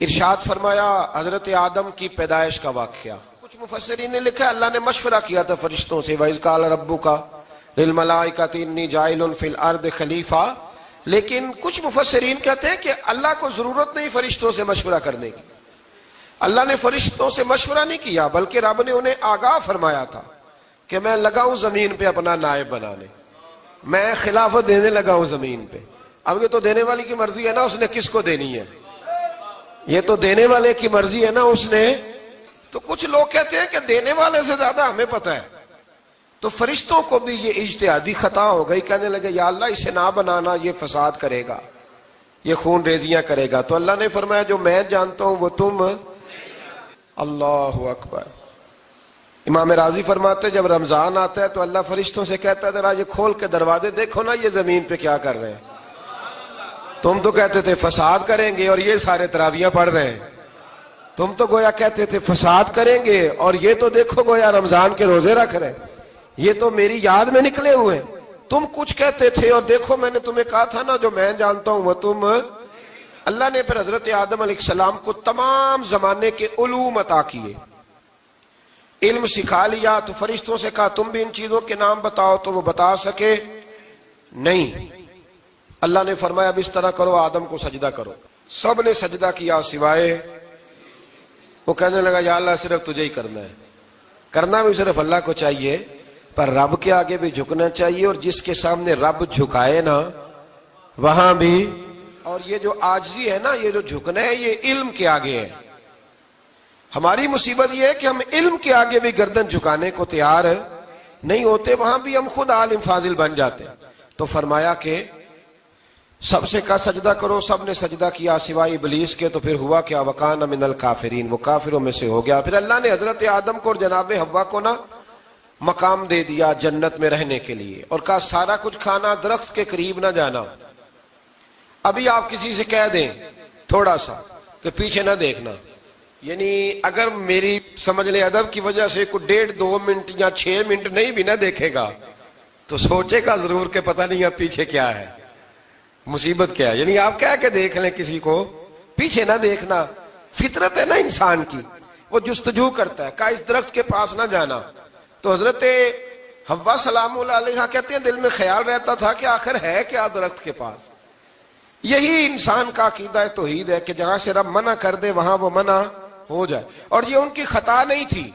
ارشاد فرمایا حضرت آدم کی پیدائش کا واقعہ. کچھ مفسرین نے لکھا اللہ نے مشورہ کیا تھا فرشتوں سے، وَإِذْ قَالَ رَبُّكَ لِلْمَلَائِكَةِ إِنِّي جَاعِلٌ فِي الْأَرْضِ خَلِيفَةً. لیکن کچھ مفسرین کہتے ہیں کہ اللہ کو ضرورت نہیں فرشتوں سے مشورہ کرنے کی. اللہ نے فرشتوں سے مشورہ نہیں کیا، بلکہ رب نے انہیں آگاہ فرمایا تھا کہ میں لگا ہوں زمین پہ اپنا نائب بنانے، میں خلافت دینے لگا ہوں زمین پہ. اب یہ تو دینے والی کی مرضی ہے نا اس نے کس کو دینی ہے، یہ تو دینے والے کی مرضی ہے نا اس نے. تو کچھ لوگ کہتے ہیں کہ دینے والے سے زیادہ ہمیں پتہ ہے. تو فرشتوں کو بھی یہ اجتہادی خطا ہو گئی، کہنے لگے یا اللہ اسے نہ بنانا، یہ فساد کرے گا، یہ خون ریزیاں کرے گا. تو اللہ نے فرمایا جو میں جانتا ہوں وہ تم. اللہ اکبر. امام راضی فرماتے جب رمضان آتا ہے تو اللہ فرشتوں سے کہتا ہے ذرا یہ کھول کے دروازے دیکھو نا یہ زمین پہ کیا کر رہے ہیں. تم تو کہتے تھے فساد کریں گے اور یہ سارے تراویحاں پڑھ رہے ہیں. تم تو گویا کہتے تھے فساد کریں گے اور یہ تو دیکھو گویا رمضان کے روزے رکھ رہے ہیں، یہ تو میری یاد میں نکلے ہوئے. تم کچھ کہتے تھے اور دیکھو میں نے تمہیں کہا تھا نا جو میں جانتا ہوں وہ تم. اللہ نے پھر حضرت آدم علیہ السلام کو تمام زمانے کے علوم عطا کیے، علم سکھا لیا. تو فرشتوں سے کہا تم بھی ان چیزوں کے نام بتاؤ، تو وہ بتا سکے نہیں. اللہ نے فرمایا اب اس طرح کرو آدم کو سجدہ کرو. سب نے سجدہ کیا سوائے. وہ کہنے لگا یا اللہ صرف تجھے ہی کرنا ہے. کرنا بھی صرف اللہ کو چاہیے، پر رب کے آگے بھی جھکنا چاہیے، اور جس کے سامنے رب جھکائے نا وہاں بھی. اور یہ جو عاجزی ہے نا، یہ جو جھکنا ہے، یہ علم کے آگے ہے. ہماری مصیبت یہ ہے کہ ہم علم کے آگے بھی گردن جھکانے کو تیار نہیں ہوتے، وہاں بھی ہم خود عالم فاضل بن جاتے. تو فرمایا کہ سب سے کہا سجدہ کرو. سب نے سجدہ کیا سوائے ابلیس کے. تو پھر ہوا کیا وَكَانَ مِنَ الْكَافِرِينَ، وہ کافروں میں سے ہو گیا. پھر اللہ نے حضرت آدم کو اور جناب حوا کو نا مقام دے دیا جنت میں رہنے کے لیے، اور کہا سارا کچھ کھانا، درخت کے قریب نہ جانا. ابھی آپ کسی سے کہہ دیں تھوڑا سا کہ پیچھے نہ دیکھنا، یعنی اگر میری سمجھ لیں ادب کی وجہ سے کوئی 1.5-2 منٹ یا 6 منٹ نہیں بھی نہ دیکھے گا تو سوچے گا ضرور کہ پتہ نہیں اب پیچھے کیا ہے، مصیبت کیا ہے. یعنی آپ کہہ کے دیکھ لیں کسی کو پیچھے نہ دیکھنا. فطرت ہے نا انسان کی، وہ جستجو کرتا ہے. کہا اس درخت کے پاس نہ جانا. تو حضرت حوا سلام اللہ علیہ کہتے ہیں دل میں خیال رہتا تھا کہ آخر ہے کیا درخت کے پاس. یہی انسان کا عقیدہ توحید ہے کہ جہاں سے رب منع کر دے وہاں وہ منع ہو جائے. اور یہ ان کی خطا نہیں تھی،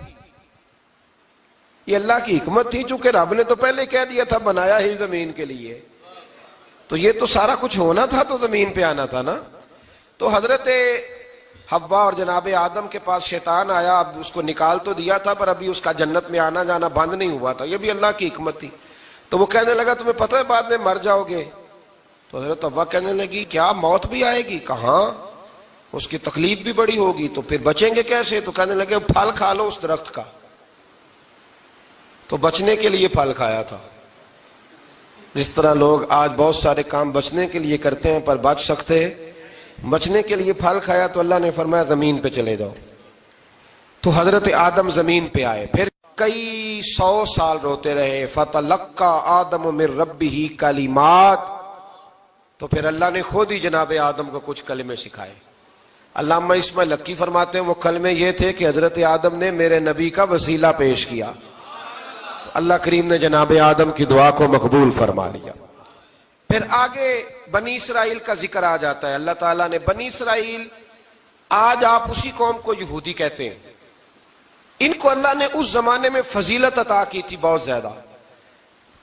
یہ اللہ کی حکمت تھی، چونکہ رب نے تو پہلے کہہ دیا تھا بنایا ہی زمین کے لیے، تو یہ تو سارا کچھ ہونا تھا تو زمین پہ آنا تھا نا. تو حضرت حوا اور جناب آدم کے پاس شیطان آیا. اب اس کو نکال تو دیا تھا پر ابھی اس کا جنت میں آنا جانا بند نہیں ہوا تھا، یہ بھی اللہ کی حکمت تھی. تو وہ کہنے لگا تمہیں پتہ ہے بعد میں مر جاؤ گے. تو حضرت حوا کہنے لگی کیا موت بھی آئے گی؟ کہاں، اس کی تکلیف بھی بڑی ہوگی، تو پھر بچیں گے کیسے؟ تو کہنے لگے پھل کھا لو اس درخت کا. تو بچنے کے لیے پھل کھایا تھا. جس طرح لوگ آج بہت سارے کام بچنے کے لیے کرتے ہیں پر بچ سکتے، بچنے کے لیے پھل کھایا. تو اللہ نے فرمایا زمین پہ چلے جاؤ. تو حضرت آدم زمین پہ آئے. پھر کئی 100 سال روتے رہے. فَتَلَقَّى آدَمُ مِن رَبِّهِ کَلِمَاتٍ. تو پھر اللہ نے خود ہی جناب آدم کو کچھ کلمے سکھائے. علامہ اسماعیل لکی فرماتے ہیں وہ کلمے یہ تھے کہ حضرت آدم نے میرے نبی کا وسیلہ پیش کیا، تو اللہ کریم نے جناب آدم کی دعا کو مقبول فرما لیا. پھر آگے بنی اسرائیل کا ذکر آ جاتا ہے. اللہ تعالیٰ نے بنی اسرائیل، آج آپ اسی قوم کو یہودی کہتے ہیں، ان کو اللہ نے اس زمانے میں فضیلت عطا کی تھی بہت زیادہ.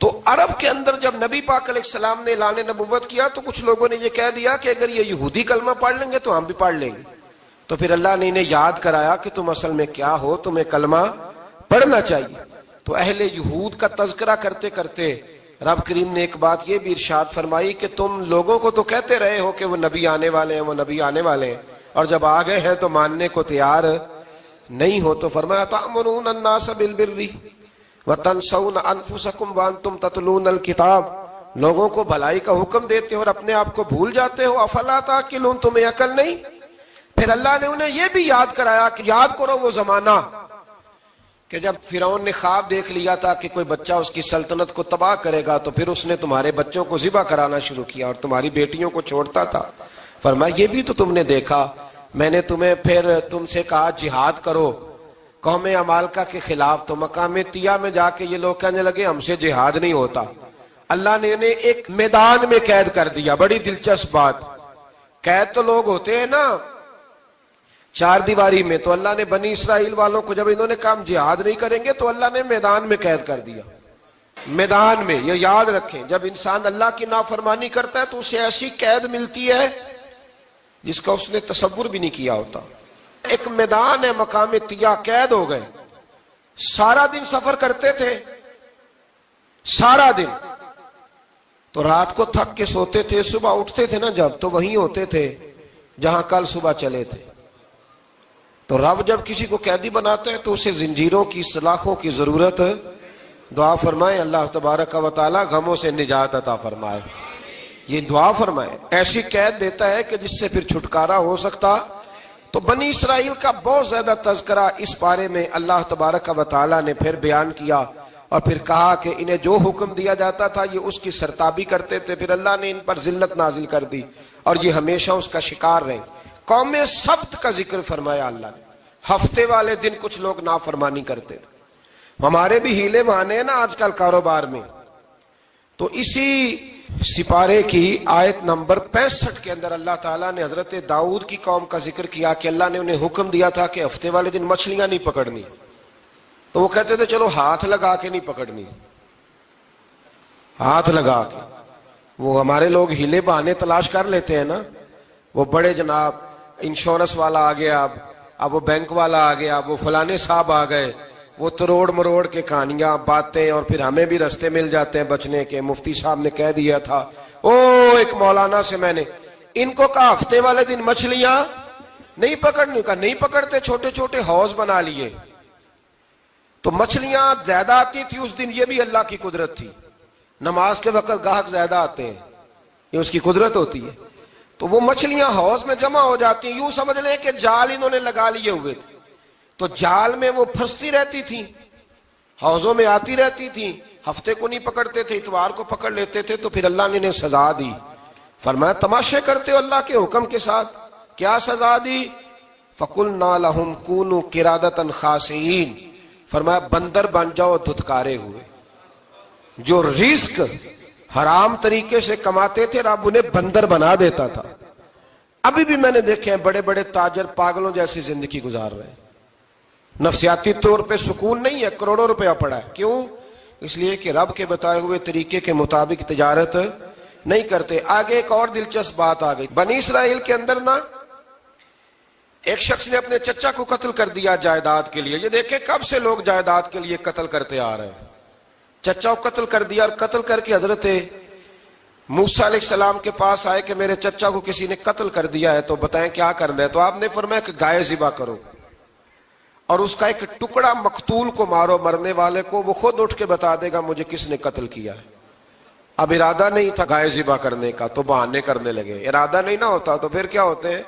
تو عرب کے اندر جب نبی پاک علیہ السلام نے اعلان نبوت کیا تو کچھ لوگوں نے یہ کہہ دیا کہ اگر یہ یہودی کلمہ پڑھ لیں گے تو ہم بھی پڑھ لیں گے. تو پھر اللہ نے انہیں یاد کرایا کہ تم اصل میں کیا ہو، تمہیں کلمہ پڑھنا چاہیے. تو اہل یہود کا تذکرہ کرتے کرتے رب کریم نے ایک بات یہ بھی ارشاد فرمائی کہ تم لوگوں کو تو کہتے رہے ہو کہ وہ نبی آنے والے ہیں، وہ نبی آنے والے ہیں، اور جب آ گئے ہیں تو ماننے کو تیار نہیں ہو. تو فرمایا تأمرون الناس بالبر وَتَنْسَوْنَ أَنفُسَكُمْ وَأَنْتُمْ تَتْلُونَ الْكِتَابَ، لوگوں کو بھلائی کا حکم دیتے ہو اور اپنے آپ کو بھول جاتے ہو. افلا تعقلون، تمہیں عقل نہیں؟ پھر اللہ نے انہیں یہ بھی یاد کرایا کہ یاد کرو وہ زمانہ کہ جب فرعون نے خواب دیکھ لیا تھا کہ کوئی بچہ اس کی سلطنت کو تباہ کرے گا، تو پھر اس نے تمہارے بچوں کو ذبح کرانا شروع کیا اور تمہاری بیٹیوں کو چھوڑتا تھا. فرمایا یہ بھی تو تم نے دیکھا. میں نے تمہیں پھر تم سے کہا جہاد کرو قوم عمالقہ کے خلاف، تو مقام طیہ میں جا کے یہ لوگ کہنے لگے ہم سے جہاد نہیں ہوتا۔ اللہ نے انہیں ایک میدان میں قید کر دیا۔ بڑی دلچسپ بات، قید تو لوگ ہوتے ہیں نا چار دیواری میں، تو اللہ نے بنی اسرائیل والوں کو جب انہوں نے کہا ہم جہاد نہیں کریں گے تو اللہ نے میدان میں قید کر دیا۔ میدان میں، یہ یاد رکھیں، جب انسان اللہ کی نافرمانی کرتا ہے تو اسے ایسی قید ملتی ہے جس کا اس نے تصور بھی نہیں کیا ہوتا۔ ایک میدان ہے مقام طیہ، قید ہو گئے، سارا دن سفر کرتے تھے، سارا دن، تو رات کو تھک کے سوتے تھے، صبح اٹھتے تھے نا جب، تو وہیں ہوتے تھے جہاں کل صبح چلے تھے۔ تو رب جب کسی کو قیدی بناتا ہے تو اسے زنجیروں کی، سلاخوں کی ضرورت، دعا فرمائے اللہ تبارک و تعالی غموں سے نجات عطا فرمائے، یہ دعا فرمائے۔ ایسی قید دیتا ہے کہ جس سے پھر چھٹکارا ہو سکتا۔ تو بنی اسرائیل کا بہت زیادہ تذکرہ اس بارے میں اللہ تبارک و تعالی نے پھر بیان کیا، اور پھر کہا کہ انہیں جو حکم دیا جاتا تھا یہ اس کی سرتابی کرتے تھے، پھر اللہ نے ان پر ذلت نازل کر دی اور یہ ہمیشہ اس کا شکار رہے۔ قوم سبت کا ذکر فرمایا اللہ نے، ہفتے والے دن کچھ لوگ نافرمانی کرتے تھے۔ ہمارے بھی ہیلے بہانے ہیں نا آج کل کاروبار میں، تو اسی سپارے کی آیت نمبر 65 کے اندر اللہ تعالیٰ نے حضرت داؤد کی قوم کا ذکر کیا کہ اللہ نے انہیں حکم دیا تھا کہ ہفتے والے دن مچھلیاں نہیں پکڑنی، تو وہ کہتے تھے چلو ہاتھ لگا کے نہیں پکڑنی، ہاتھ لگا کے۔ وہ ہمارے لوگ ہیلے بہانے تلاش کر لیتے ہیں نا، وہ بڑے جناب انشورنس والا آ گیا، اب وہ بینک والا آ گیا، وہ فلانے صاحب آ گئے، وہ تروڑ مروڑ کے کہانیاں باتیں، اور پھر ہمیں بھی رستے مل جاتے ہیں بچنے کے۔ مفتی صاحب نے کہہ دیا تھا، ایک مولانا سے میں نے ان کو کہا ہفتے والے دن مچھلیاں نہیں پکڑنی، کہا نہیں پکڑتے، چھوٹے چھوٹے حوض بنا لیے۔ تو مچھلیاں زیادہ آتی تھی اس دن، یہ بھی اللہ کی قدرت تھی، نماز کے وقت گاہک زیادہ آتے ہیں، یہ اس کی قدرت ہوتی ہے۔ تو وہ مچھلیاں حوض میں جمع ہو جاتی ہیں، یوں سمجھ لیں کہ جال انہوں نے لگا لیے ہوئے تھے، تو جال میں وہ پھنستی رہتی تھی، حوضوں میں آتی رہتی تھی۔ ہفتے کو نہیں پکڑتے تھے، اتوار کو پکڑ لیتے تھے، تو پھر اللہ نے انہیں سزا دی۔ فرمایا تماشے کرتے ہو اللہ کے حکم کے ساتھ، کیا سزا دی؟ فَقُلْنَا لَهُمْ كُونُوا قِرَادَةً خَاسِئِينَ، فرمایا بندر بن جاؤ دھتکارے ہوئے۔ جو رزق حرام طریقے سے کماتے تھے رب انہیں بندر بنا دیتا تھا۔ ابھی بھی میں نے دیکھے ہیں بڑے بڑے تاجر پاگلوں جیسی زندگی گزار رہے ہیں، نفسیاتی طور پہ سکون نہیں ہے، کروڑوں روپیہ پڑا ہے۔ کیوں؟ اس لیے کہ رب کے بتائے ہوئے طریقے کے مطابق تجارت نہیں کرتے۔ آگے ایک اور دلچسپ بات آ گئی، بنی اسرائیل کے اندر نا ایک شخص نے اپنے چچا کو قتل کر دیا جائیداد کے لیے۔ یہ دیکھیں کب سے لوگ جائیداد کے لیے قتل کرتے آ رہے ہیں۔ چچا کو قتل کر دیا، اور قتل کر کے حضرت موسیٰ علیہ السلام کے پاس آئے کہ میرے چچا کو کسی نے قتل کر دیا ہے، تو بتائیں کیا کرنا ہے؟ تو آپ نے فرمایا کہ گائے ذبح کرو، اور اس کا ایک ٹکڑا مقتول کو مارو، مرنے والے کو، وہ خود اٹھ کے بتا دے گا مجھے کس نے قتل کیا ہے۔ اب ارادہ نہیں تھا گائے ذبح کرنے کا تو بہانے کرنے لگے۔ ارادہ نہیں نہ ہوتا تو پھر کیا ہوتے ہیں؟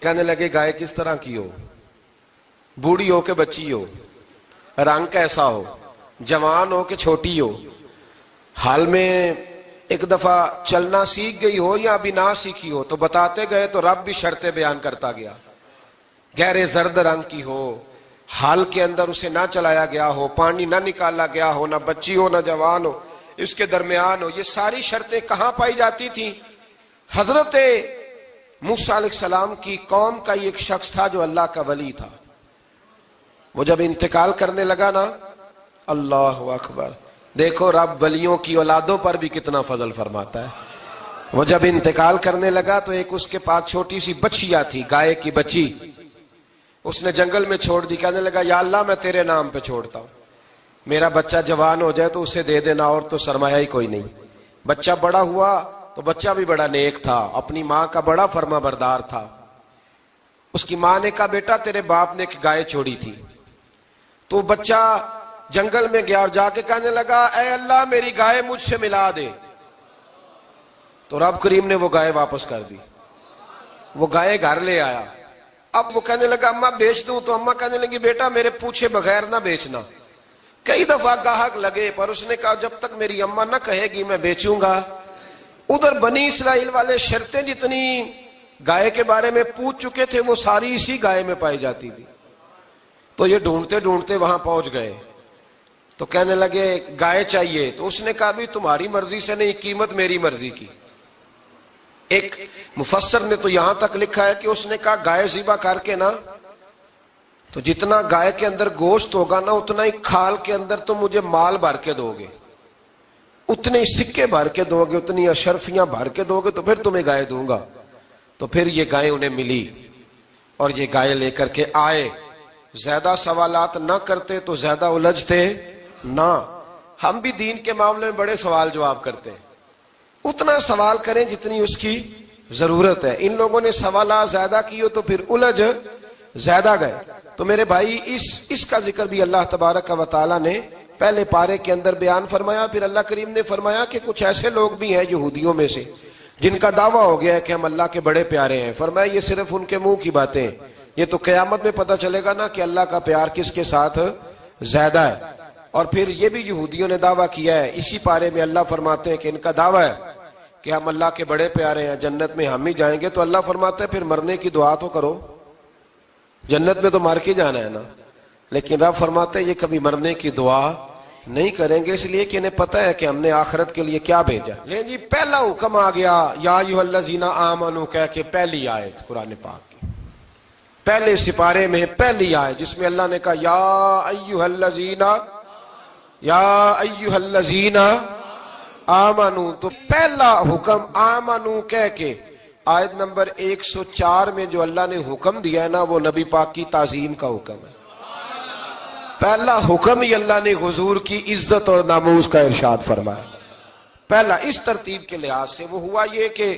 کہنے لگے گائے کس طرح کی ہو، بوڑھی ہو کہ بچی ہو، رنگ کیسا ہو، جوان ہو کہ چھوٹی ہو، حال میں ایک دفعہ چلنا سیکھ گئی ہو یا ابھی نہ سیکھی ہو۔ تو بتاتے گئے تو رب بھی شرطیں بیان کرتا گیا، گہرے زرد رنگ کی ہو، حال کے اندر اسے نہ چلایا گیا ہو، پانی نہ نکالا گیا ہو، نہ بچی ہو نہ جوان ہو، اس کے درمیان ہو۔ یہ ساری شرطیں کہاں پائی جاتی تھیں؟ حضرت موسیٰ علیہ السلام کی قوم کا ایک شخص تھا جو اللہ کا ولی تھا، وہ جب انتقال کرنے لگا نا، اللہ اکبر، دیکھو رب ولیوں کی اولادوں پر بھی کتنا فضل فرماتا ہے۔ وہ جب انتقال کرنے لگا تو ایک اس کے پاس چھوٹی سی بچیا تھی، گائے کی بچی، اس نے جنگل میں چھوڑ دی۔ کہنے لگا یا اللہ میں تیرے نام پہ چھوڑتا ہوں، میرا بچہ جوان ہو جائے تو اسے دے دینا، اور تو سرمایہ ہی کوئی نہیں۔ بچہ بڑا ہوا تو بچہ بھی بڑا نیک تھا، اپنی ماں کا بڑا فرما بردار تھا۔ اس کی ماں نے کہا بیٹا تیرے باپ نے ایک گائے چھوڑی تھی، تو بچہ جنگل میں گیا اور جا کے کہنے لگا اے اللہ میری گائے مجھ سے ملا دے۔ تو رب کریم نے وہ گائے واپس کر دی، وہ گائے گھر لے آیا۔ اب وہ کہنے لگا اماں بیچ دوں، تو اماں کہنے لگی بیٹا میرے پوچھے بغیر نہ بیچنا۔ کئی دفعہ گاہک لگے پر اس نے کہا جب تک میری اماں نہ کہے گی میں بیچوں گا۔ ادھر بنی اسرائیل والے شرطیں جتنی گائے کے بارے میں پوچھ چکے تھے، وہ ساری اسی گائے میں پائی جاتی تھی. تو یہ ڈھونڈتے ڈھونڈتے وہاں پہنچ گئے تو کہنے لگے گائے چاہیے. تو اس نے کہا بھی تمہاری مرضی سے نہیں، قیمت میری مرضی کی. ایک مفسر نے تو یہاں تک لکھا ہے کہ اس نے کہا گائے ذبح کر کے نا، تو جتنا گائے کے اندر گوشت ہوگا نا اتنا ہی کھال کے اندر تو مجھے مال بھر کے دو گے، اتنے سکے بھر کے دو گے، اتنی اشرفیاں بھر کے دو گے تو پھر تمہیں گائے دوں گا. تو پھر یہ گائے انہیں ملی اور یہ گائے لے کر کے آئے. زیادہ سوالات نہ کرتے تو زیادہ الجھتے نہ. ہم بھی دین کے معاملے میں بڑے سوال جواب کرتے ہیں، اتنا سوال کریں جتنی اس کی ضرورت ہے. ان لوگوں نے سوالات زیادہ کیے تو پھر الجھ زیادہ گئے. تو میرے بھائی اس کا ذکر بھی اللہ تبارک و تعالیٰ نے پہلے پارے کے اندر بیان فرمایا. پھر اللہ کریم نے فرمایا کہ کچھ ایسے لوگ بھی ہیں یہودیوں میں سے جن کا دعویٰ ہو گیا ہے کہ ہم اللہ کے بڑے پیارے ہیں. فرمایا یہ صرف ان کے منہ کی باتیں ہیں، یہ تو قیامت میں پتہ چلے گا نا کہ اللہ کا پیار کس کے ساتھ زیادہ ہے. اور پھر یہ بھی یہودیوں نے دعویٰ کیا ہے، اسی پارے میں اللہ فرماتے ہیں کہ ان کا دعویٰ ہے کہ ہم اللہ کے بڑے پیارے ہیں، جنت میں ہم ہی جائیں گے. تو اللہ فرماتا ہے پھر مرنے کی دعا تو کرو، جنت میں تو مر کے جانا ہے نا. لیکن رب فرماتے ہیں یہ کبھی مرنے کی دعا نہیں کریں گے، اس لیے کہ انہیں پتہ ہے کہ ہم نے آخرت کے لیے کیا بھیجا. لیکن جی پہلا حکم آ گیا یا ایھا الذین آمنوا کہہ کے، پہلی آیت قرآن پاک کی پہلے سپارے میں پہلی آیت جس میں اللہ نے کہا یا ایھا الذین آمنوا. تو پہلا حکم آمنوا کہہ کے آیت نمبر 104 میں جو اللہ نے حکم دیا ہے نا وہ نبی پاک کی تعظیم کا حکم ہے. پہلا حکم ہی اللہ نے حضور کی عزت اور ناموس کا ارشاد فرمایا. پہلا اس ترتیب کے لحاظ سے وہ ہوا یہ کہ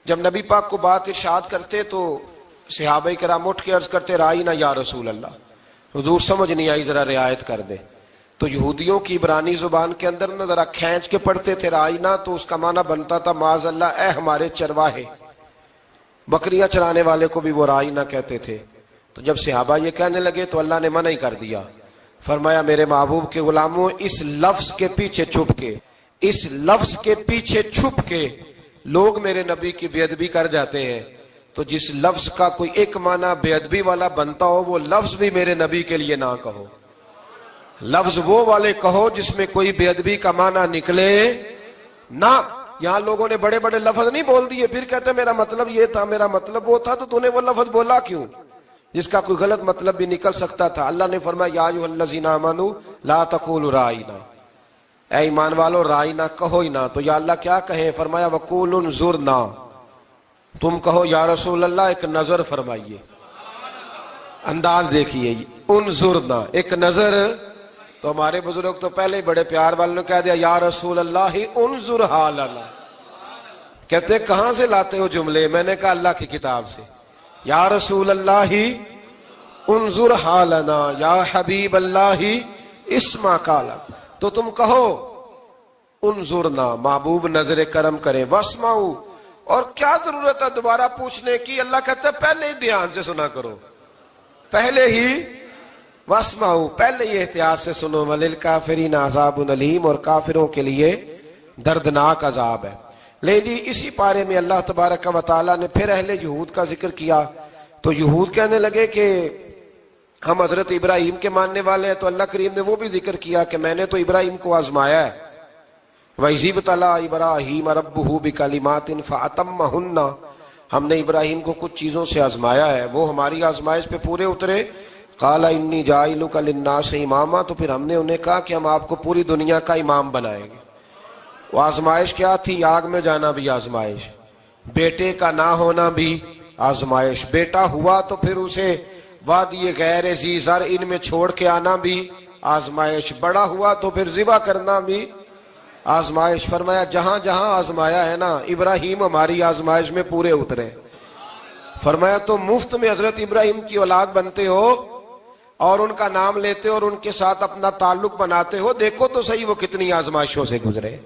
جب نبی پاک کو بات ارشاد کرتے تو صحابہ کرام اٹھ کے عرض کرتے رائینا یا رسول اللہ، حضور سمجھ نہیں آئی ذرا رعایت کر دے. تو یہودیوں کی عبرانی زبان کے اندر نہ ذرا کھینچ کے پڑھتے تھے رائینا، تو اس کا معنی بنتا تھا معاذ اللہ اے ہمارے چرواہے. بکریاں چرانے والے کو بھی وہ رائینا کہتے تھے. تو جب صحابہ یہ کہنے لگے تو اللہ نے منع ہی کر دیا. فرمایا میرے محبوب کے غلاموں، اس لفظ کے پیچھے چھپ کے لوگ میرے نبی کی بے ادبی کر جاتے ہیں. تو جس لفظ کا کوئی ایک معنی بے ادبی والا بنتا ہو وہ لفظ بھی میرے نبی کے لیے نہ کہو. لفظ وہ والے کہو جس میں کوئی بے ادبی کا معنی نکلے نہ. یہاں لوگوں نے بڑے بڑے لفظ نہیں بول دیے، پھر کہتے میرا مطلب یہ تھا، میرا مطلب وہ تھا. تو تو نے وہ لفظ بولا کیوں جس کا کوئی غلط مطلب بھی نکل سکتا تھا؟ اللہ نے فرمایا یا ایھا الذین آمنوا لا تقولوا رائینا، اے ایمان والو رائینا کہو ہی نہ. تو یا اللہ کیا کہیں؟ فرمایا وقولوا انظرنا، تم کہو یا رسول اللہ ایک نظر فرمائیے. انداز دیکھیے، انظرنا ایک نظر. تو ہمارے بزرگ تو پہلے بڑے پیار والوں نے کہہ دیا یا رسول اللہ انظر حالنا. کہتے کہاں سے لاتے ہو جملے؟ میں نے کہا اللہ کی کتاب سے. یا رسول اللہ انظر حالنا یا حبیب اللہ اسمع قالا. تو تم کہو انظرنا، محبوب نظر کرم کریں، واسمعوا. اور کیا ضرورت ہے دوبارہ پوچھنے کی؟ اللہ کہتا ہے پہلے ہی دھیان سے سنا کرو، پہلے ہی واسمعوا، پہلے ہی احتیاط سے سنو. وللکافرین عذاب علیم، اور کافروں کے لیے دردناک عذاب ہے. لیکن جی اسی پارے میں اللہ تبارک و تعالیٰ نے پھر اہل یہود کا ذکر کیا. تو یہود کہنے لگے کہ ہم حضرت ابراہیم کے ماننے والے ہیں. تو اللہ کریم نے وہ بھی ذکر کیا کہ میں نے تو ابراہیم کو آزمایا ہے. وَإِذِ ابْتَلَىٰ إِبْرَاهِيمَ رَبُّهُ بِكَلِمَاتٍ فَأَتَمَّهُنَّ، ہم نے ابراہیم کو کچھ چیزوں سے آزمایا ہے، وہ ہماری آزمائش پہ پورے اترے. قَالَ إِنِّي جَاعِلُكَ لِلنَّاسِ إِمَامًا، تو پھر ہم نے انہیں کہا کہ ہم آپ کو پوری دنیا کا امام بنائیں گے. وہ آزمائش کیا تھی؟ آگ میں جانا بھی آزمائش، بیٹے کا نہ ہونا بھی آزمائش، بیٹا ہوا تو پھر اسے وادی غیر ذی زرع ان میں چھوڑ کے آنا بھی آزمائش، بڑا ہوا تو پھر ذبح کرنا بھی آزمائش. فرمایا جہاں جہاں آزمایا ہے نا ابراہیم ہماری آزمائش میں پورے اترے. فرمایا تو مفت میں حضرت ابراہیم کی اولاد بنتے ہو اور ان کا نام لیتے اور ان کے ساتھ اپنا تعلق بناتے ہو، دیکھو تو صحیح وہ کتنی آزمائشوں سے گزرے.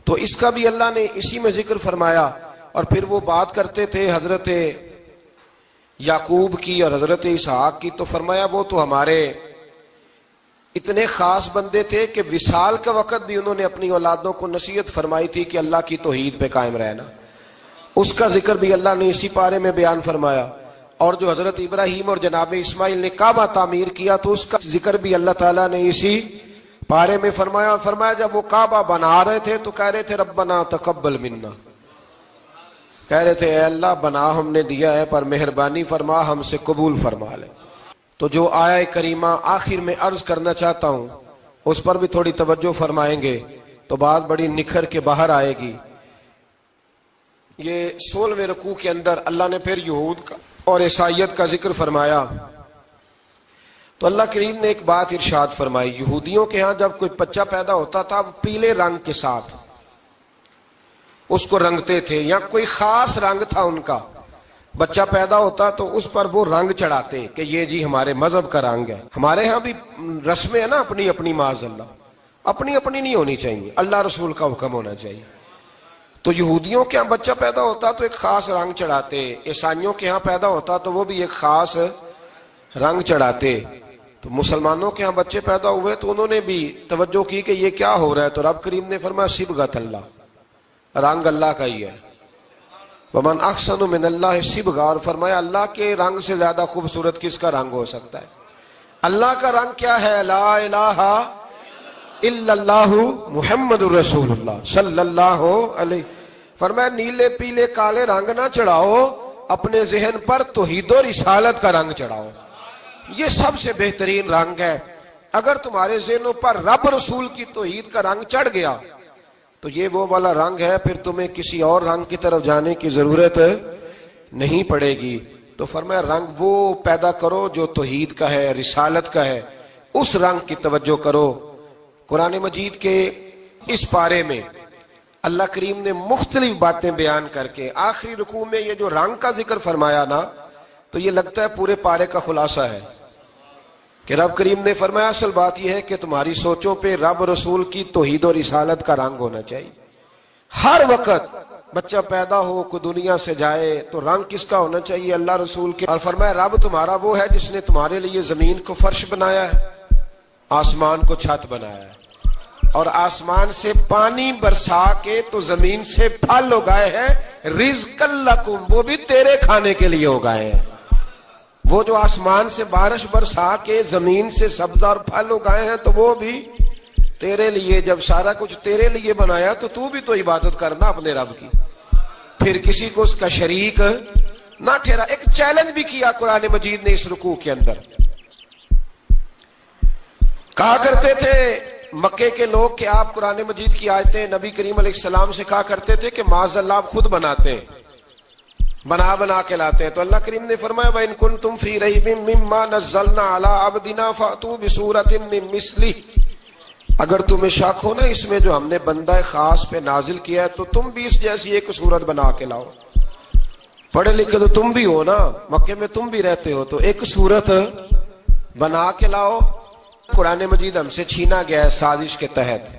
تو اس کا بھی اللہ نے اسی میں ذکر فرمایا. اور پھر وہ بات کرتے تھے حضرت یعقوب کی اور حضرت اسحاق کی. تو فرمایا وہ تو ہمارے اتنے خاص بندے تھے کہ وصال کا وقت بھی انہوں نے اپنی اولادوں کو نصیحت فرمائی تھی کہ اللہ کی توحید پہ قائم رہنا. اس کا ذکر بھی اللہ نے اسی پارے میں بیان فرمایا. اور جو حضرت ابراہیم اور جناب اسماعیل نے کعبہ تعمیر کیا تو اس کا ذکر بھی اللہ تعالیٰ نے اسی پارے میں فرمایا. فرمایا جب وہ کعبہ بنا رہے تھے تو کہہ رہے تھے ربنا تقبل منا، کہہ رہے تھے اے اللہ بنا ہم نے دیا ہے پر مہربانی فرما ہم سے قبول فرما لے. تو جو آیہ کریمہ آخر میں عرض کرنا چاہتا ہوں اس پر بھی تھوڑی توجہ فرمائیں گے تو بات بڑی نکھر کے باہر آئے گی. یہ 16ویں رکوع کے اندر اللہ نے پھر یہود کا اور عیسائیت کا ذکر فرمایا. تو اللہ کریم نے ایک بات ارشاد فرمائی. یہودیوں کے ہاں جب کوئی بچہ پیدا ہوتا تھا وہ پیلے رنگ کے ساتھ اس کو رنگتے تھے، یا کوئی خاص رنگ تھا ان کا. بچہ پیدا ہوتا تو اس پر وہ رنگ چڑھاتے کہ یہ جی ہمارے مذہب کا رنگ ہے. ہمارے ہاں بھی رسمیں ہیں نا اپنی اپنی، معاذ اللہ اپنی اپنی نہیں ہونی چاہیے، اللہ رسول کا حکم ہونا چاہیے. تو یہودیوں کے ہاں بچہ پیدا ہوتا تو ایک خاص رنگ چڑھاتے، عیسائیوں کے ہاں پیدا ہوتا تو وہ بھی ایک خاص رنگ چڑھاتے. تو مسلمانوں کے ہاں بچے پیدا ہوئے تو انہوں نے بھی توجہ کی کہ یہ کیا ہو رہا ہے. تو رب کریم نے فرمایا صبغۃ اللہ، رنگ اللہ کا ہی ہے. ومن احسن من اللہ صبغۃ، اور فرمایا اللہ کے رنگ سے زیادہ خوبصورت کس کا رنگ ہو سکتا ہے. اللہ کا رنگ کیا ہے؟ لا الہ الا اللہ محمد الرسول اللہ صلی اللہ علیہ. فرمایا نیلے پیلے کالے رنگ نہ چڑھاؤ، اپنے ذہن پر توحید و رسالت کا رنگ چڑھاؤ. یہ سب سے بہترین رنگ ہے. اگر تمہارے ذہنوں پر رب رسول کی توحید کا رنگ چڑھ گیا تو یہ وہ والا رنگ ہے، پھر تمہیں کسی اور رنگ کی طرف جانے کی ضرورت نہیں پڑے گی. تو فرمایا رنگ وہ پیدا کرو جو توحید کا ہے، رسالت کا ہے، اس رنگ کی توجہ کرو. قرآن مجید کے اس پارے میں اللہ کریم نے مختلف باتیں بیان کر کے آخری رکوع میں یہ جو رنگ کا ذکر فرمایا نا، تو یہ لگتا ہے پورے پارے کا خلاصہ ہے کہ رب کریم نے فرمایا اصل بات یہ ہے کہ تمہاری سوچوں پہ رب رسول کی توحید و رسالت کا رنگ ہونا چاہیے. ہر وقت بچہ پیدا ہو کوئی دنیا سے جائے تو رنگ کس کا ہونا چاہیے؟ اللہ رسول کے. اور فرمایا رب تمہارا وہ ہے جس نے تمہارے لیے زمین کو فرش بنایا ہے، آسمان کو چھت بنایا ہے، اور آسمان سے پانی برسا کے تو زمین سے پھل اگائے ہیں رزقا لکم، وہ بھی تیرے کھانے کے لیے اگائے ہیں. وہ جو آسمان سے بارش برسا کے زمین سے سبز اور پھل اگائے ہیں تو وہ بھی تیرے لیے. جب سارا کچھ تیرے لیے بنایا تو بھی تو عبادت کرنا اپنے رب کی، پھر کسی کو اس کا شریک نہ ٹھہرا. ایک چیلنج بھی کیا قرآن مجید نے اس رکوع کے اندر. کہا کرتے تھے مکے کے لوگ کہ آپ قرآن مجید کی آیتیں نبی کریم علیہ السلام سے کہا کرتے تھے کہ معاذ اللہ آپ خود بناتے ہیں، بنا کے لاتے ہیں. تو اللہ کریم نے فرمایا وَإِن كُنتُمْ فِي رَيْبٍ مِّمَّا نَزَّلْنَا عَلَىٰ عَبْدِنَا فَأْتُوا بِسُورَةٍ مِّن مِّثْلِهِ، اگر تمہیں شک ہو نا اس میں جو ہم نے بندہ خاص پہ نازل کیا ہے تو تم بھی اس جیسی ایک صورت بنا کے لاؤ. پڑھے لکھے تو تم بھی ہو نا، مکے میں تم بھی رہتے ہو، تو ایک صورت بنا کے لاؤ. قرآن مجید ہم سے چھینا گیا ہے سازش کے تحت،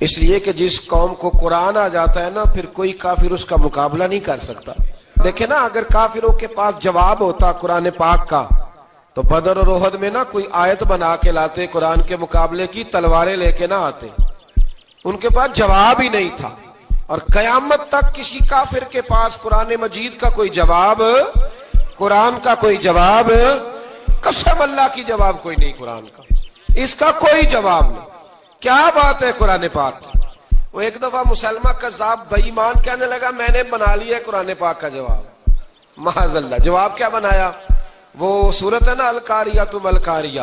اس لیے کہ جس قوم کو قرآن آ جاتا ہے نا پھر کوئی کافر اس کا مقابلہ نہیں کر سکتا. دیکھیں نا اگر کافروں کے پاس جواب ہوتا قرآن پاک کا تو بدر اور احد میں نا کوئی آیت بنا کے لاتے، قرآن کے مقابلے کی تلواریں لے کے نہ آتے. ان کے پاس جواب ہی نہیں تھا. اور قیامت تک کسی کافر کے پاس قرآن مجید کا کوئی جواب، قرآن کا کوئی جواب، قسم اللہ کی جواب کوئی نہیں قرآن کا، اس کا کوئی جواب نہیں. کیا بات ہے قرآن پاک کی. وہ ایک دفعہ مسلمہ کذاب بے ایمان کہنے لگا میں نے بنا لیا ہے قرآن پاک کا جواب. معاذ اللہ. جواب کیا بنایا؟ وہ صورت ہے نا القاریۃ ما القاریہ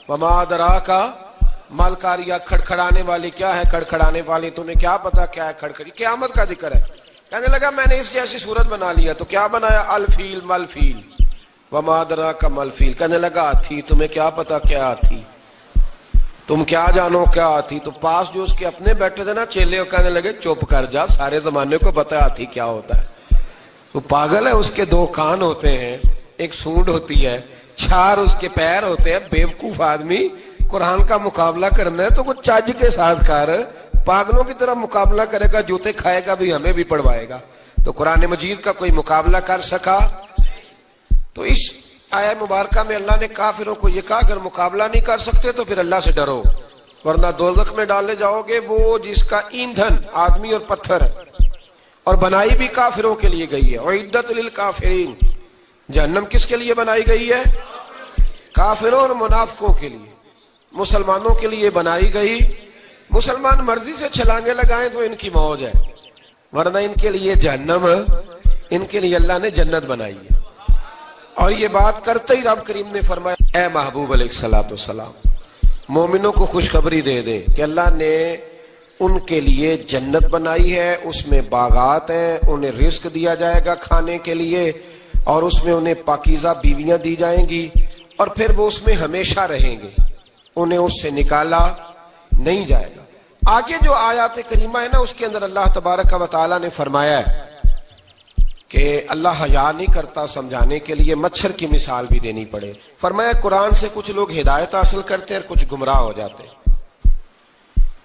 وما ادراک ما القاریہ، کھڑکھڑانے والی کیا ہے، کھڑکھڑانے والی تمہیں کیا پتا کیا ہے کھڑکھڑی، قیامت کا ذکر ہے. کہنے لگا میں نے اس جیسی صورت بنا لیا. تو کیا بنایا؟ الفیل ملفیل وما ادراک ما الفیل. کہنے لگا ہاتھی، تمہیں کیا پتا کیا ہاتھی، تم کیا جانو کیا ہاتھی. تو پاس جو اس کے اپنے بیٹھے تھے نا چیلے، کہنے لگے چپ کر جا، سارے زمانے کو پتا ہے ہاتھی کیا ہوتا ہے. تو پاگل ہے، اس کے دو کان ہوتے ہیں، ایک سونڈ ہوتی ہے، چار اس کے پیر ہوتے ہیں. بیوقوف آدمی قرآن کا مقابلہ کرنا ہے تو کچھ چج کے ساتھ کر، پاگلوں کی طرح مقابلہ کرے گا، جوتے کھائے گا بھی ہمیں بھی پڑھوائے گا. تو قرآن مجید کا کوئی مقابلہ کر سکا؟ تو اس آیہ مبارکہ میں اللہ نے کافروں کو یہ کہا اگر مقابلہ نہیں کر سکتے تو پھر اللہ سے ڈرو ورنہ دوزخ میں ڈالے جاؤ گے. وہ جس کا ایندھن آدمی اور پتھر ہے اور بنائی بھی کافروں کے لیے گئی ہے. اعدت للکافرین، جہنم کس کے لیے بنائی گئی ہے؟ کافروں اور منافقوں کے لیے. مسلمانوں کے لیے بنائی گئی. مسلمان مرضی سے چھلانگے لگائیں تو ان کی موج ہے، ورنہ ان کے لیے جہنم، ان کے لیے اللہ نے جنت بنائی ہے. اور یہ بات کرتے ہی رب کریم نے فرمایا اے محبوب علیہ الصلوۃ والسلام مومنوں کو خوشخبری دے دیں کہ اللہ نے ان کے لیے جنت بنائی ہے، اس میں باغات ہیں، انہیں رزق دیا جائے گا کھانے کے لیے، اور اس میں انہیں پاکیزہ بیویاں دی جائیں گی، اور پھر وہ اس میں ہمیشہ رہیں گے، انہیں اس سے نکالا نہیں جائے گا. آگے جو آیات کریمہ ہے نا، اس کے اندر اللہ تبارک و تعالیٰ نے فرمایا ہے کہ اللہ حیا نہیں کرتا سمجھانے کے لیے مچھر کی مثال بھی دینی پڑے. فرمایا قرآن سے کچھ لوگ ہدایت حاصل کرتے ہیں اور کچھ گمراہ ہو جاتے ہیں.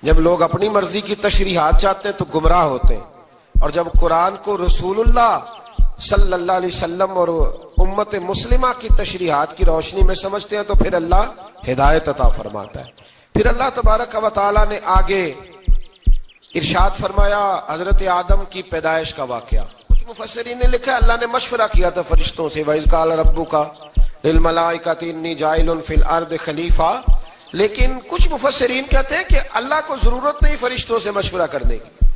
جب لوگ اپنی مرضی کی تشریحات چاہتے ہیں تو گمراہ ہوتے ہیں، اور جب قرآن کو رسول اللہ صلی اللہ علیہ وسلم اور امت مسلمہ کی تشریحات کی روشنی میں سمجھتے ہیں تو پھر اللہ ہدایت عطا فرماتا ہے. پھر اللہ تبارک و تعالیٰ نے آگے ارشاد فرمایا حضرت آدم کی پیدائش کا واقعہ. کچھ مفسرین نے لکھا اللہ نے مشورہ کیا تھا فرشتوں سے، وَإِذْ قَالَ رَبُّكَ لِلْمَلَائِكَةِ إِنِّي جَاعِلٌ فِي الْأَرْضِ خَلِيفَةً. لیکن کچھ مفسرین کہتے ہیں کہ اللہ کو ضرورت نہیں فرشتوں سے مشورہ کرنے کی.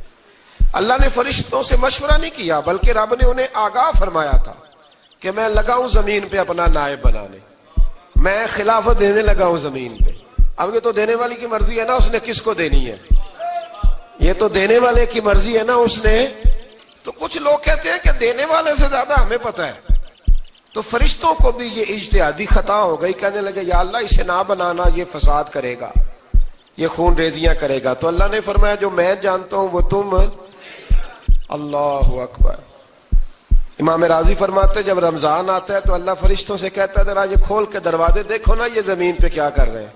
اللہ نے فرشتوں سے مشورہ نہیں کیا، بلکہ رب نے انہیں آگاہ فرمایا تھا کہ میں لگا ہوں زمین پہ اپنا نائب بنانے، میں خلافت دینے لگا ہوں زمین پہ. اب یہ تو دینے والی کی مرضی ہے نا، اس نے کس کو دینی ہے، یہ تو دینے والے کی مرضی ہے نا اس نے. تو کچھ لوگ کہتے ہیں کہ دینے والے سے زیادہ ہمیں پتہ ہے. تو فرشتوں کو بھی یہ اجتہادی خطا ہو گئی، کہنے لگے یا اللہ اسے نہ بنانا، یہ فساد کرے گا، یہ خون ریزیاں کرے گا. تو اللہ نے فرمایا جو میں جانتا ہوں وہ تم. اللہ اکبر. امام راضی فرماتے جب رمضان آتا ہے تو اللہ فرشتوں سے کہتا ہے ذرا یہ کھول کے دروازے دیکھو نا یہ زمین پہ کیا کر رہے ہیں.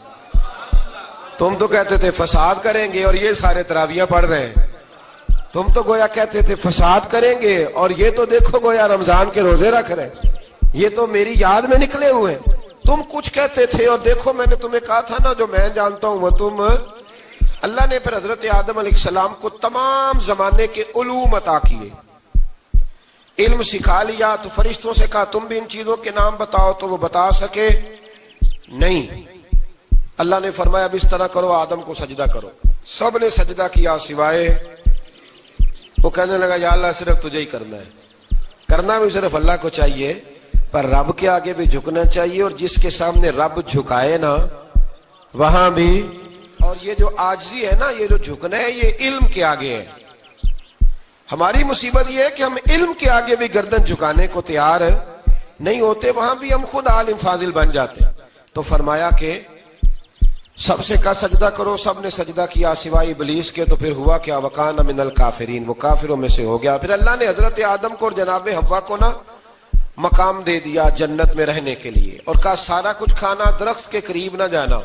تم تو کہتے تھے فساد کریں گے اور یہ سارے تراویحیں پڑھ رہے ہیں. تم تو گویا کہتے تھے فساد کریں گے اور یہ تو دیکھو گویا رمضان کے روزے رکھ رہے ہیں، یہ تو میری یاد میں نکلے ہوئے ہیں. تم کچھ کہتے تھے اور دیکھو میں نے تمہیں کہا تھا نا جو میں جانتا ہوں وہ تم. اللہ نے پھر حضرت آدم علیہ السلام کو تمام زمانے کے علوم عطا کیے، علم سکھا لیا. تو فرشتوں سے کہا تم بھی ان چیزوں کے نام بتاؤ، تو وہ بتا سکے نہیں. اللہ نے فرمایا اب اس طرح کرو آدم کو سجدہ کرو. سب نے سجدہ کیا سوائے وہ. کہنے لگا یا اللہ صرف تجھے ہی کرنا ہے. کرنا بھی صرف اللہ کو چاہیے، پر رب کے آگے بھی جھکنا چاہیے، اور جس کے سامنے رب جھکائے نا وہاں بھی. اور یہ جو عاجزی ہے نا، یہ جو جھکنا ہے، یہ علم کے آگے ہے. ہماری مصیبت یہ ہے کہ ہم علم کے آگے بھی گردن جھکانے کو تیار نہیں ہوتے، وہاں بھی ہم خود عالم فاضل بن جاتے. تو فرمایا کہ سب سے کہا سجدہ کرو، سب نے سجدہ کیا سوائے ابلیس کے. تو پھر ہوا کیا وکان من الکافرین، وہ کافروں میں سے ہو گیا. پھر اللہ نے حضرت آدم کو اور جناب حوا کو نا مقام دے دیا جنت میں رہنے کے لیے، اور کہا سارا کچھ کھانا، درخت کے قریب نہ جانا.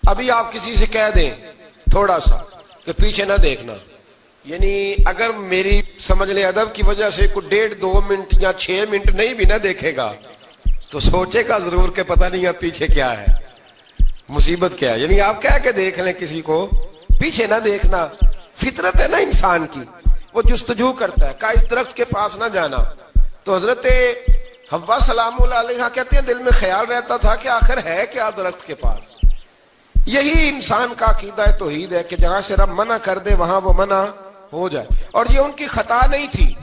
ابھی آپ کسی سے کہہ دیں تھوڑا سا کہ پیچھے نہ دیکھنا، یعنی اگر میری سمجھ لیں ادب کی وجہ سے کوئی 1.5-2 منٹ یا 6 منٹ نہیں بھی نہ دیکھے گا تو سوچے گا ضرور کہ پتہ نہیں اب پیچھے کیا ہے، مصیبت کیا ہے. یعنی آپ کہہ کے دیکھ لیں کسی کو پیچھے نہ دیکھنا. فطرت ہے نا انسان کی، وہ جستجو کرتا ہے، کہا اس درخت کے پاس نہ جانا. تو حضرت حوا سلام اللہ علیہ کہتے ہیں دل میں خیال رہتا تھا کہ آخر ہے کیا درخت کے پاس. یہی انسان کا عقیدہ توحید ہے کہ جہاں سے رب منع کر دے وہاں وہ منع ہو جائے. اور یہ ان کی خطا نہیں تھی،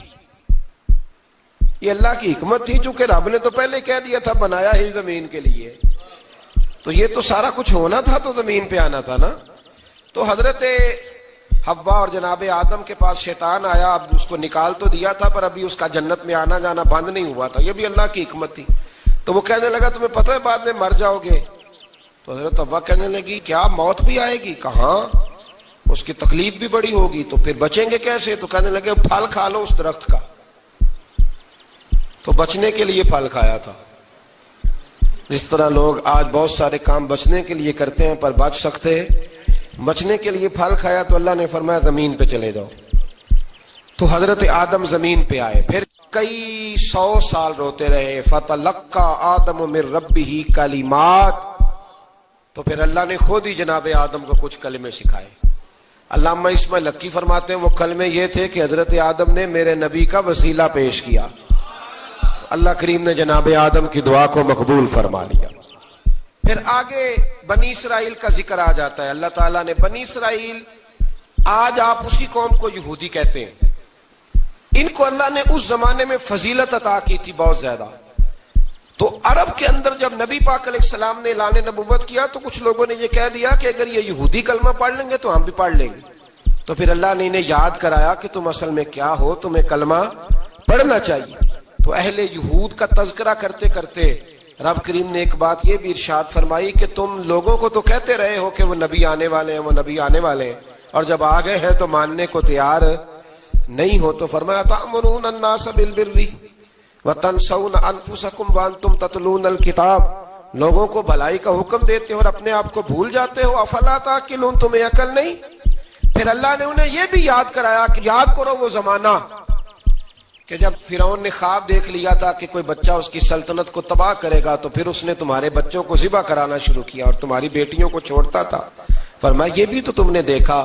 یہ اللہ کی حکمت تھی، چونکہ رب نے تو پہلے کہہ دیا تھا بنایا ہی زمین کے لیے، تو یہ تو سارا کچھ ہونا تھا تو زمین پہ آنا تھا نا. تو حضرت حوا اور جناب آدم کے پاس شیطان آیا، اب اس کو نکال تو دیا تھا پر ابھی اس کا جنت میں آنا جانا بند نہیں ہوا تھا، یہ بھی اللہ کی حکمت تھی. تو وہ کہنے لگا تمہیں پتہ ہے بعد میں مر جاؤ گے. تو حضرت حوا کہنے لگی کیا موت بھی آئے گی؟ کہاں، اس کی تکلیف بھی بڑی ہوگی، تو پھر بچیں گے کیسے؟ تو کہنے لگے پھل کھا لو اس درخت کا. تو بچنے کے لیے پھل کھایا تھا. جس طرح لوگ آج بہت سارے کام بچنے کے لیے کرتے ہیں پر بچ سکتے، بچنے کے لیے پھل کھایا. تو اللہ نے فرمایا زمین پہ چلے جاؤ. تو حضرت آدم زمین پہ آئے، پھر کئی 100 سال روتے رہے. فَتَلَقَّى آدَمُ مِن رَبِّهِ کَلِمَاتٍ. تو پھر اللہ نے خود ہی جناب آدم کو کچھ کلمے سکھائے. علامہ اسماعیل حقی فرماتے ہیں وہ کلمے یہ تھے کہ حضرت آدم نے میرے نبی کا وسیلہ پیش کیا، اللہ کریم نے جناب آدم کی دعا کو مقبول فرما لیا۔ پھر آگے بنی اسرائیل کا ذکر آ جاتا ہے۔ اللہ تعالیٰ نے بنی اسرائیل، آج آپ اسی قوم کو یہودی کہتے ہیں، ان کو اللہ نے اس زمانے میں فضیلت عطا کی تھی بہت زیادہ۔ تو عرب کے اندر جب نبی پاک علیہ السلام نے اعلان نبوت کیا تو کچھ لوگوں نے یہ کہہ دیا کہ اگر یہ یہودی کلمہ پڑھ لیں گے تو ہم بھی پڑھ لیں گے۔ تو پھر اللہ نے انہیں یاد کرایا کہ تم اصل میں کیا ہو، تمہیں کلمہ پڑھنا چاہیے۔ تو اہل یہود کا تذکرہ کرتے کرتے رب کریم نے ایک بات یہ بھی ارشاد فرمائی کہ تم لوگوں کو تو کہتے رہے ہو کہ وہ نبی آنے والے ہیں، وہ نبی آنے والے ہیں، اور جب آ گئے ہیں تو ماننے کو تیار نہیں ہو۔ تو فرمایا تأمرون الناس بالبر وتنسون انفسکم وانتم تتلون الکتاب، لوگوں کو بھلائی کا حکم دیتے ہو اور اپنے آپ کو بھول جاتے ہو، افلا تعقلون، تمہیں عقل نہیں؟ پھر اللہ نے انہیں یہ بھی یاد کرایا کہ یاد کرو وہ زمانہ کہ جب فرعون نے خواب دیکھ لیا تھا کہ کوئی بچہ اس کی سلطنت کو تباہ کرے گا، تو پھر اس نے تمہارے بچوں کو ذبح کرانا شروع کیا اور تمہاری بیٹیوں کو چھوڑتا تھا۔ فرمایا یہ بھی تو تم نے دیکھا۔